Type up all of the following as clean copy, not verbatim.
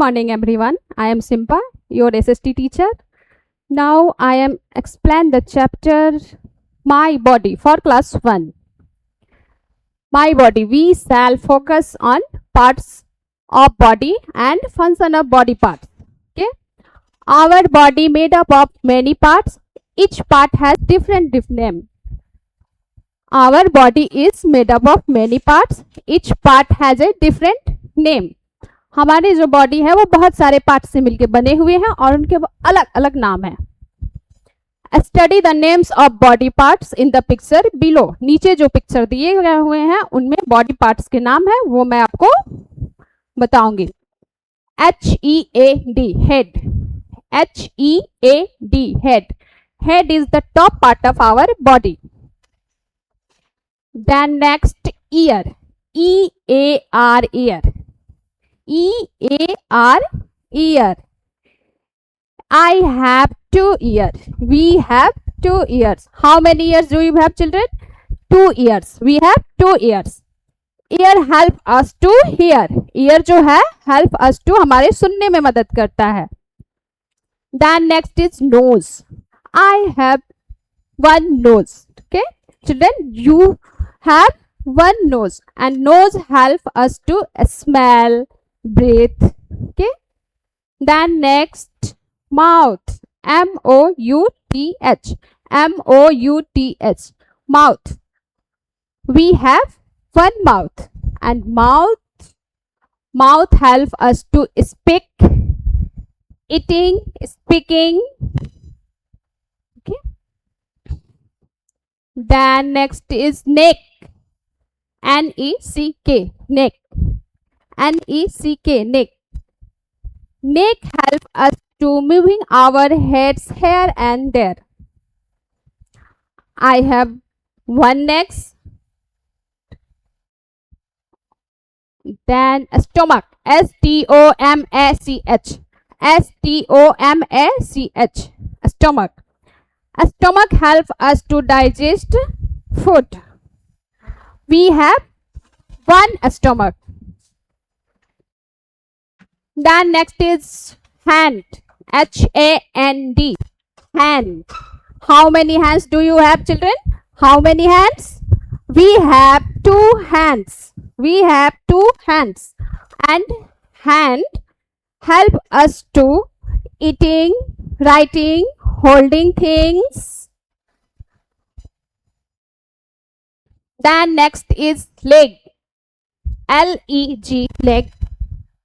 Morning everyone, I am Simpa, your SST teacher. Now I am explain the chapter My Body for class 1. My body, we shall focus on parts of body and function of body parts. Okay, our body made up of many parts. Each part has different name. Our body is made up of many parts. Each part has a different name. हमारी जो body है वो बहुत सारे part से मिलकर बने हुए हैं और उनके अलग अलग नाम है. Study the names of body parts in the picture below. नीचे जो पिक्चर दिए गए हुए हैं उनमें बॉडी पार्ट्स के नाम है वो मैं आपको बताऊंगी. HEAD head. HEAD head. Head is the top part of our body. Then next ear. EAR ear. EAR ear. I have 2 ears. We have 2 ears. How many ears do you have, children? 2 ears. We have 2 ears. Ear help us to hear. Ear जो है help us to हमारे सुनने में मदद करता है. Then next is nose. I have 1 nose. Okay, children, you have 1 nose and nose help us to smell, breathe. Okay, then next mouth. MOUTH. MOUTH mouth. We have 1 mouth and mouth help us to speak, eating, speaking. Okay, then next is neck. NECK neck. NECK neck. Neck help us to moving our heads here and there. I have 1 neck. Then stomach. STOMACH. STOMACH. Stomach. Stomach help us to digest food. We have 1 stomach. Then next is hand. HAND. Hand. How many hands do you have, children? How many hands? We have 2 hands. We have 2 hands. And hand help us to eating, writing, holding things. Then next is leg. LEG leg.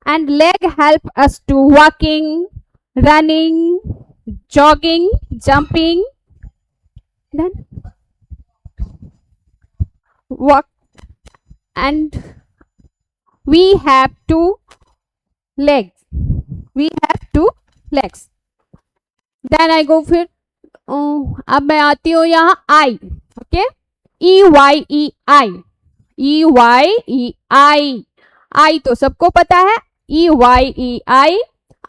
And leg help us to walking, running, jogging, jumping. Then walk. And we have 2 legs. We have 2 legs. Then I go फिर अब मैं आती हूँ यहाँ I. Okay, EYEI. EYEI. I तो सबको पता है. EYEI.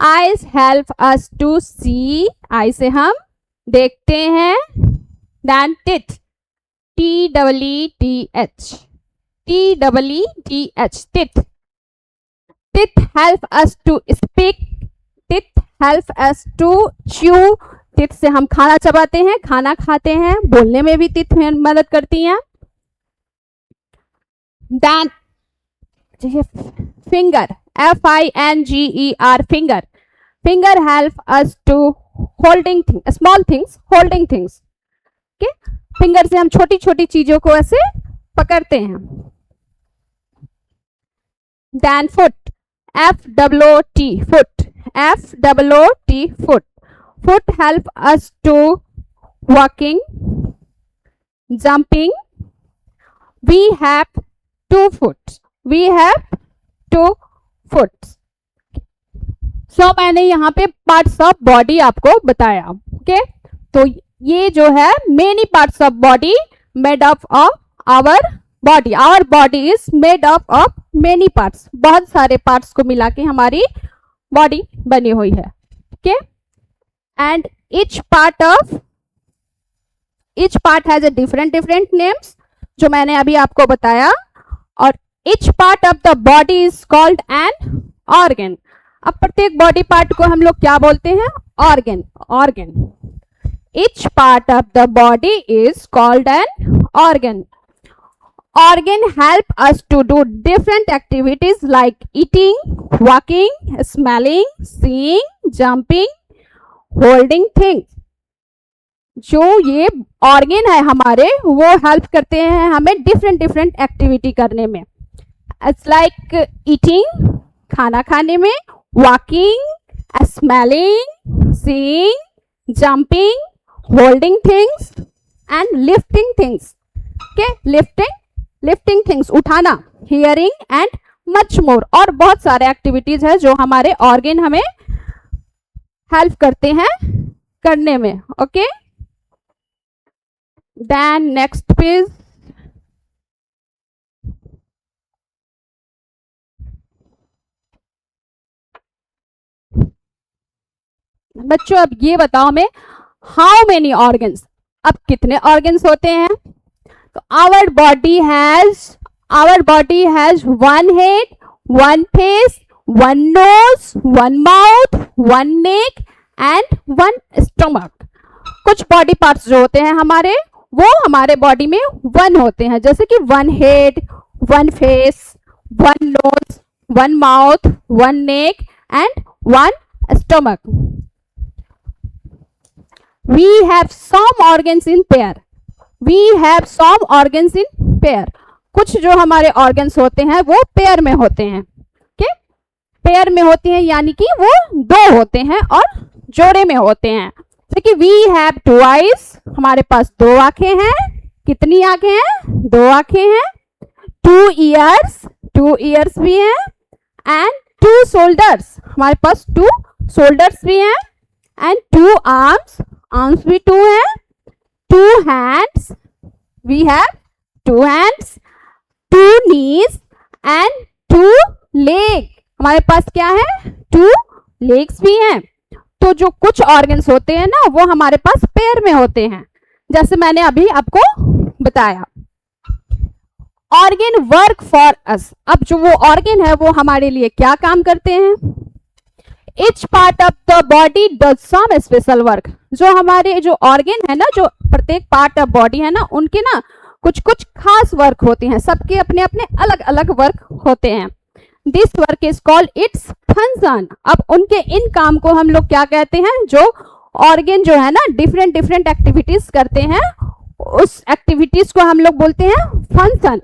Eyes help us to see. eye से हम देखते हैं. Then teeth. TEETH. TEETH. Teeth. Teeth help us to speak. Teeth help us to chew. teeth से हम खाना चबाते हैं, खाना खाते हैं. बोलने में भी teeth में मदद करती हैं. Then finger. FINGER finger. Finger help us to holding things, small things, holding things. Okay, finger से हम छोटी छोटी चीजों को ऐसे पकड़ते हैं. Then foot. FOOT foot. FOOT foot. Foot help us to walking, jumping. We have 2 foot. We have 2 foot. So मैंने यहाँ पे पार्ट्स ऑफ बॉडी आपको बताया. ओके, तो ये जो है many parts of body made up of our body. Our body is made up of many parts. बहुत सारे पार्ट्स को मिला के हमारी बॉडी बनी हुई है. Okay, and each part has a different names जो मैंने अभी आपको बताया. और each part of the body is called an organ. अब प्रत्येक बॉडी पार्ट को हम लोग क्या बोलते हैं? Organ. Organ. Each part of the body is called an organ. Organ help us to do different activities like eating, walking, smelling, seeing, jumping, holding things. जो ये ऑर्गन है हमारे, वो हेल्प करते हैं हमें डिफरेंट डिफरेंट एक्टिविटी करने में. इट्स लाइक ईटिंग, खाना खाने में, walking, smelling, seeing, jumping, holding things and lifting things. Okay, lifting things, उठाना, हियरिंग एंड मच मोर. और बहुत सारे एक्टिविटीज है जो हमारे ऑर्गन हमें हेल्प करते हैं करने में. Okay, then next page. बच्चों अब ये बताओ मैं, हाउ मेनी ऑर्गन्स, अब कितने ऑर्गन्स होते हैं? तो our body has one head, one face, one nose, one mouth, one neck and one stomach. कुछ बॉडी पार्ट्स जो होते हैं हमारे, वो हमारे बॉडी में वन होते हैं, जैसे कि one head, one face, one nose, one mouth, one neck and one stomach. We have some organs in pair. We have some organs in pair. कुछ जो हमारे organs होते हैं वो पेयर में होते हैं. okay? पेयर में होते हैं यानी कि वो दो होते हैं और जोड़े में होते हैं. जैसे कि we have two eyes, हमारे पास दो आंखें हैं. कितनी आंखें हैं? दो आंखें हैं. two ears भी हैं. and two shoulders, हमारे पास two shoulders भी हैं. and two arms भी टू है. two hands, we have two hands. two knees and two legs, हमारे पास क्या है? two legs भी हैं. तो जो कुछ ऑर्गन्स होते हैं ना, वो हमारे पास पेयर में होते हैं, जैसे मैंने अभी आपको बताया. Organ work for us. अब जो वो ऑर्गन है वो हमारे लिए क्या काम करते हैं? Each part of the body does some special work. जो हमारे जो ऑर्गन है ना, जो प्रत्येक पार्ट ऑफ बॉडी है ना, उनके ना कुछ कुछ खास वर्क होते हैं. सबके अपने अपने अलग अलग वर्क होते हैं. This work is called its function. अब उनके इन काम को हम लोग क्या कहते हैं? जो ऑर्गन जो है ना डिफरेंट डिफरेंट एक्टिविटीज करते हैं, उस एक्टिविटीज को हम लोग बोलते हैं function.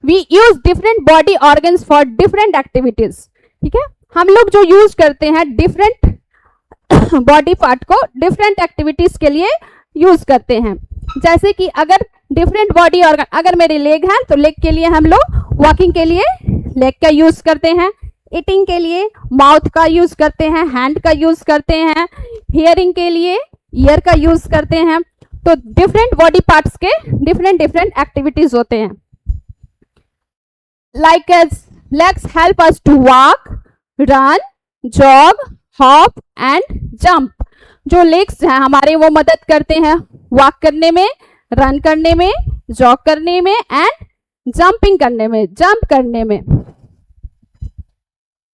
We use different body organs for different activities. ठीक है, हम लोग जो यूज करते हैं डिफरेंट बॉडी पार्ट को डिफरेंट एक्टिविटीज के लिए यूज करते हैं. जैसे कि अगर डिफरेंट बॉडी ऑर्गन, अगर मेरे लेग है तो लेग के लिए हम लोग वॉकिंग के लिए लेग का यूज करते हैं. ईटिंग के लिए माउथ का यूज करते हैं, हैंड का यूज करते हैं. हियरिंग के लिए ईयर का यूज करते हैं. तो डिफरेंट बॉडी पार्ट्स के डिफरेंट डिफरेंट एक्टिविटीज होते हैं. Like as legs help us to walk, run, jog, hop and jump. जो लेग्स हैं हमारे वो मदद करते हैं वॉक करने में, रन करने में, जॉग करने में एंड जंपिंग करने में, जंप करने में.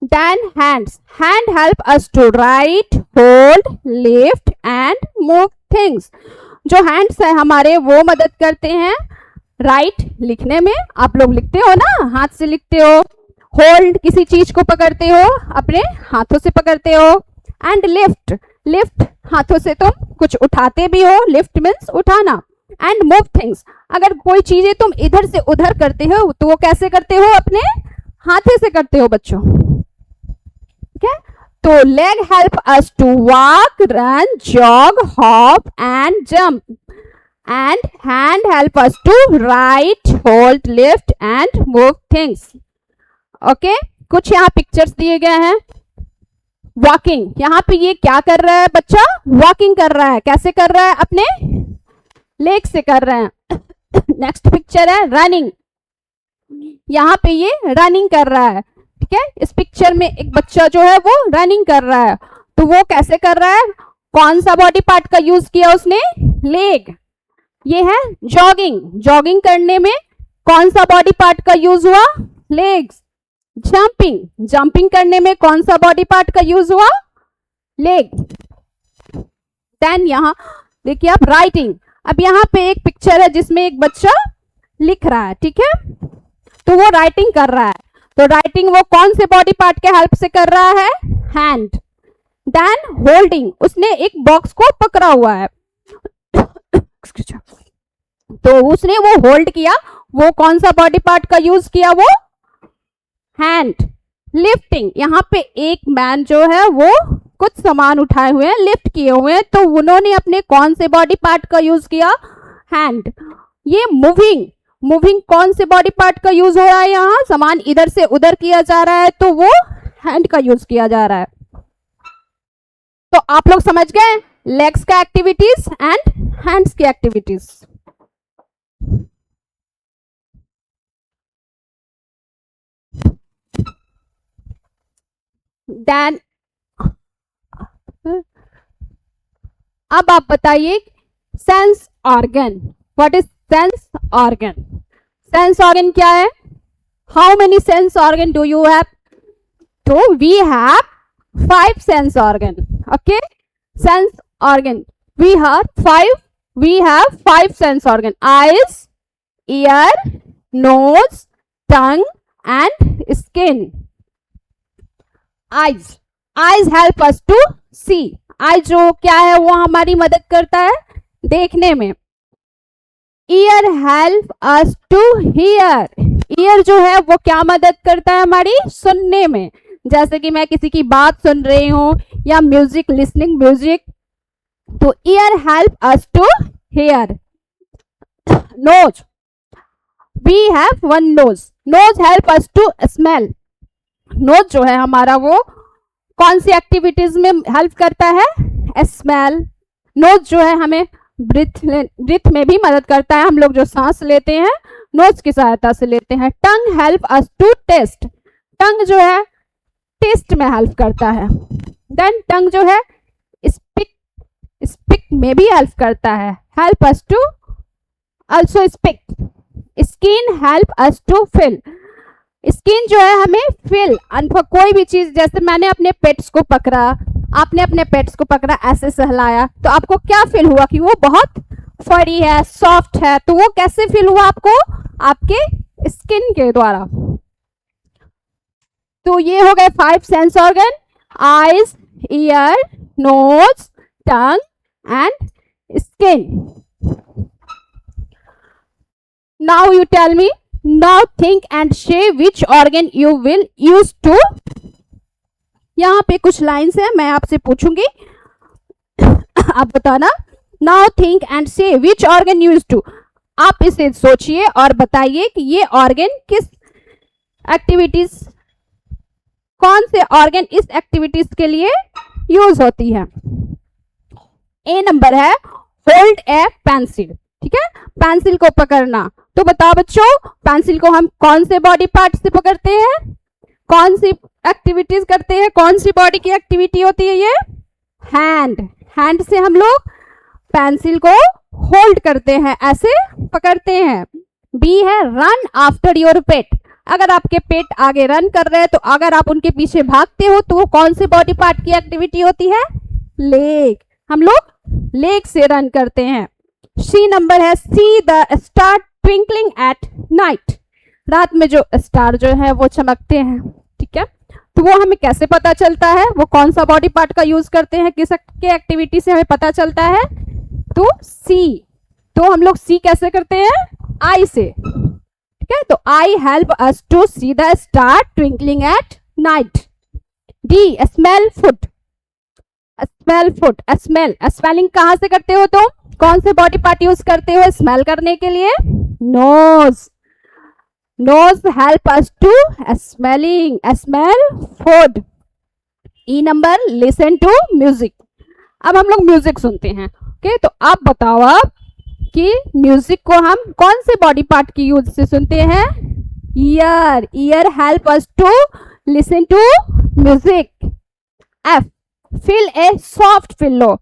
Then hands, hand help us to write, hold, lift and move things. जो हैंड्स है हमारे वो मदद करते हैं राइट लिखने में. आप लोग लिखते हो ना, हाथ से लिखते हो. होल्ड, किसी चीज को पकड़ते हो, अपने हाथों से पकड़ते हो. एंड लिफ्ट, लिफ्ट हाथों से तुम कुछ उठाते भी हो. लिफ्ट मीन्स उठाना. एंड मूव थिंग्स, अगर कोई चीजें तुम इधर से उधर करते हो तो वो कैसे करते हो? अपने हाथे से करते हो बच्चों. ठीक है, तो leg help us to walk, run, jog, hop and jump. And hand help us to write, hold, lift and move things. Okay, कुछ यहाँ पिक्चर्स दिए गए हैं. वॉकिंग, यहाँ पे ये क्या कर रहा है बच्चा? वॉकिंग कर रहा है. कैसे कर रहा है? अपने लेग से कर रहे हैं. नेक्स्ट पिक्चर है रनिंग. यहाँ पे ये रनिंग कर रहा है. ठीक है, इस पिक्चर में एक बच्चा जो है वो रनिंग कर रहा है. तो वो कैसे कर रहा है? कौन सा बॉडी पार्ट का यूज किया उसने? लेग. ये है जॉगिंग. जॉगिंग करने में कौन सा बॉडी पार्ट का यूज हुआ? लेग्स. जंपिंग, जंपिंग करने में कौन सा बॉडी पार्ट का यूज हुआ? लेग। देन यहाँ देखिए आप राइटिंग, अब यहाँ पे एक पिक्चर है जिसमें एक बच्चा लिख रहा है, ठीक है, तो वो राइटिंग कर रहा है, तो राइटिंग वो कौन से बॉडी पार्ट के हेल्प से कर रहा है? हैंड। देन होल्डिंग, उसने एक बॉक्स को पकड़ा हुआ है तो उसने वो होल्ड किया, वो कौन सा बॉडी पार्ट का यूज किया? वो हैंड। लिफ्टिंग, यहाँ पे एक मैन जो है वो कुछ सामान उठाए हुए हैं, लिफ्ट किए हुए हैं, तो उन्होंने अपने कौन से बॉडी पार्ट का यूज किया? हैंड। ये मूविंग, मूविंग कौन से बॉडी पार्ट का यूज हो रहा है? यहाँ सामान इधर से उधर किया जा रहा है, तो वो हैंड का यूज किया जा रहा है। तो आप लोग समझ गए लेग्स का एक्टिविटीज एंड हैंड्स की एक्टिविटीज। देन अब आप बताइए sense organ, what is sense organ? Sense organ क्या है? How many sense organ do you have? तो we have 5 sense organ. Okay, sense organ, we have 5 sense organ: eyes, ear, nose, tongue and skin. eyes help us to see. eye जो क्या है वो हमारी मदद करता है देखने में. ear help us to hear. ear जो है वो क्या मदद करता है हमारी सुनने में, जैसे कि मैं किसी की बात सुन रही हूँ या म्यूजिक, लिसनिंग म्यूजिक, तो ear help us to hear. Nose, we have 1 nose. Nose help us to smell. Nose जो है हमारा वो कौन सी एक्टिविटीज में हेल्प करता है? स्मेल. नोज जो है हमें ब्रीथ में भी मदद करता है, हम लोग जो सांस लेते हैं नोज की सहायता से लेते हैं. Tongue help us to taste. Tongue जो है टेस्ट में हेल्प करता है. देन टंग जो है स्पीक में भी हेल्प करता है, help us to also speak. Skin help us to feel. Skin जो है हमें फील, कोई भी चीज, जैसे मैंने अपने पेट्स को पकड़ा, आपने अपने पेट्स को पकड़ा, ऐसे सहलाया, तो आपको क्या फील हुआ कि वो बहुत फरी है, सॉफ्ट है, तो वो कैसे फील हुआ आपको? आपके स्किन के द्वारा. तो ये हो गए 5 sense organ: eyes, ear, nose, tongue and skin. Now you tell me, now think and say which organ you will use to. यहाँ पे कुछ लाइन्स है, मैं आपसे पूछूंगी, आप बताना. Now think and say which organ use to. आप इसे सोचिए और बताइए कि ये ऑर्गन किस एक्टिविटीज, कौन से ऑर्गन इस एक्टिविटीज के लिए यूज होती है. ए नंबर है होल्ड ए पेंसिल. ठीक है, पेंसिल को पकड़ना. तो बताओ बच्चों, पेंसिल को हम कौन से बॉडी पार्ट से पकड़ते हैं, कौन सी एक्टिविटीज करते हैं, कौन सी बॉडी की एक्टिविटी होती है ये? हैंड. हैंड से हम लोग पेंसिल को होल्ड करते हैं, ऐसे पकड़ते हैं. बी है रन आफ्टर योर पेट. अगर आपके पेट आगे रन कर रहे हैं, तो अगर आप उनके पीछे भागते हो, तो वो कौन से बॉडी पार्ट की एक्टिविटी होती है? लेग. हम लोग लेग से रन करते हैं. सी नंबर है सी the star twinkling at night. रात में जो स्टार जो है वो चमकते हैं. ठीक है, तो वो हमें कैसे पता चलता है, वो कौन सा बॉडी पार्ट का यूज करते हैं, किस के एक्टिविटी से हमें पता चलता है? तो सी. तो हम लोग सी कैसे करते हैं? आई से. ठीक है, तो eye help us to see the star twinkling at night. D smell food. Smell food. Smell, smelling कहां से करते हो तुम? कौन से बॉडी पार्ट यूज करते हो स्मेल करने के लिए? Nose. Nose help us to smelling, smell food. E number listen to music. अब हम लोग म्यूजिक सुनते हैं. ओके, तो आप बताओ आप कि म्यूजिक को हम कौन से बॉडी पार्ट की यूज से सुनते हैं? Ear. Ear help us to listen to music. F feel a soft pillow.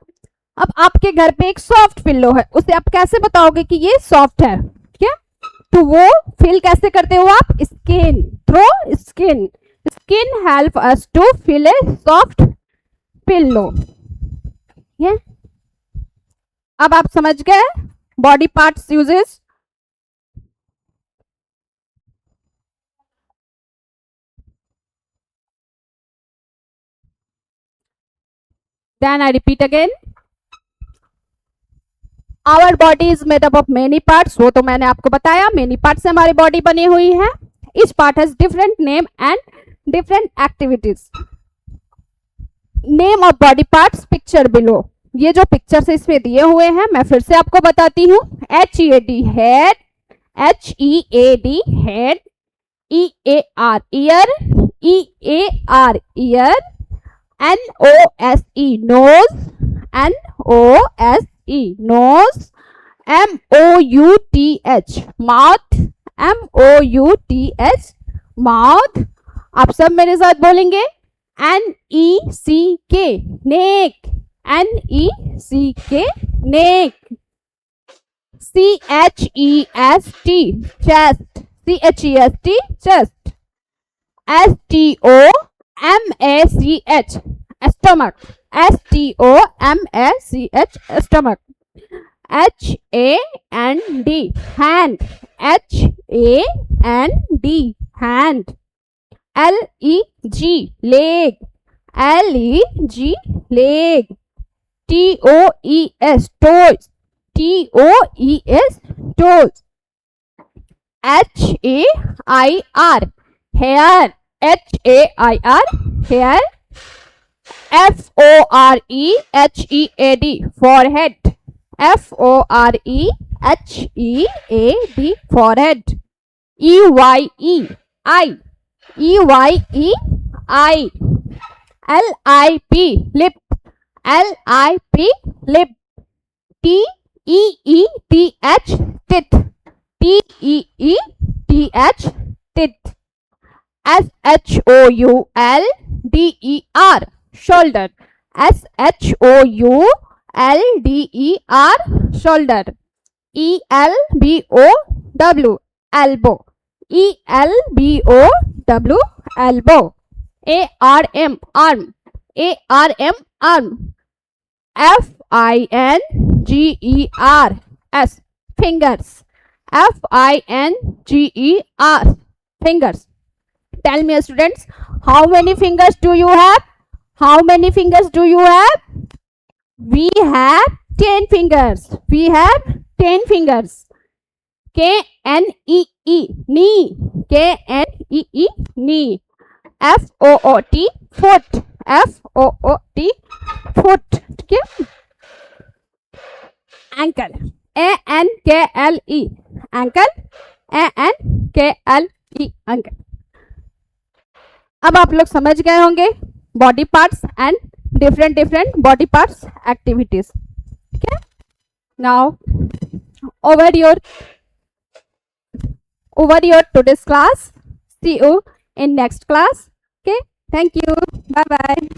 अब आपके घर पे एक सॉफ्ट पिल्लो है, उसे आप कैसे बताओगे कि ये सॉफ्ट है? ठीक है, तो वो फील कैसे करते हो आप? Skin, through skin. Skin help us to feel a soft pillow. ये अब आप समझ गए body parts uses. Then I repeat again, our body is made up of many parts. वो तो मैंने आपको बताया, मेनी पार्ट्स से हमारी बॉडी बनी हुई है। Each part has different name and different activities. Name of body parts picture below. ये जो पिक्चर्स इसमें दिए हुए हैं मैं फिर से आपको बताती हूँ। HEAD head, HEAD head, EAR ear, EAR ear, NOSE nose, NOSE nose, MOUTH mouth, MOUTH mouth. आप सब मेरे साथ बोलेंगे NECK neck, NECK neck. CHEST chest, CHEST chest। STOMACH stomach, STOMACH stomach। HAND hand, HAND hand। LEG leg, LEG leg। TOES toes, TOES toes। HAIR hair, HAIR hair। FOREHEAD forehead, FOREHEAD forehead। EYE eye, EYE eye। LIP lip, LIP lip। TEETH teeth, TEETH teeth। SHOULDER shoulder, SHOULDER shoulder। ELBOW elbow, ELBOW elbow। ARM arm, ARM arm। FINGERS fingers, FINGER fingers। Tell me students, how many fingers do you have? How many fingers do you have? We have 10 fingers. We have 10 fingers. KNEE knee, KNEE knee। FOOT foot, FOOT foot। ठीक है। ankle, ANKLE ankle, ANKLE ankle। अब आप लोग समझ गए होंगे body parts and different different body parts activities. ठीक है। Now over your today's class। See you in next class। Okay, thank you, bye bye।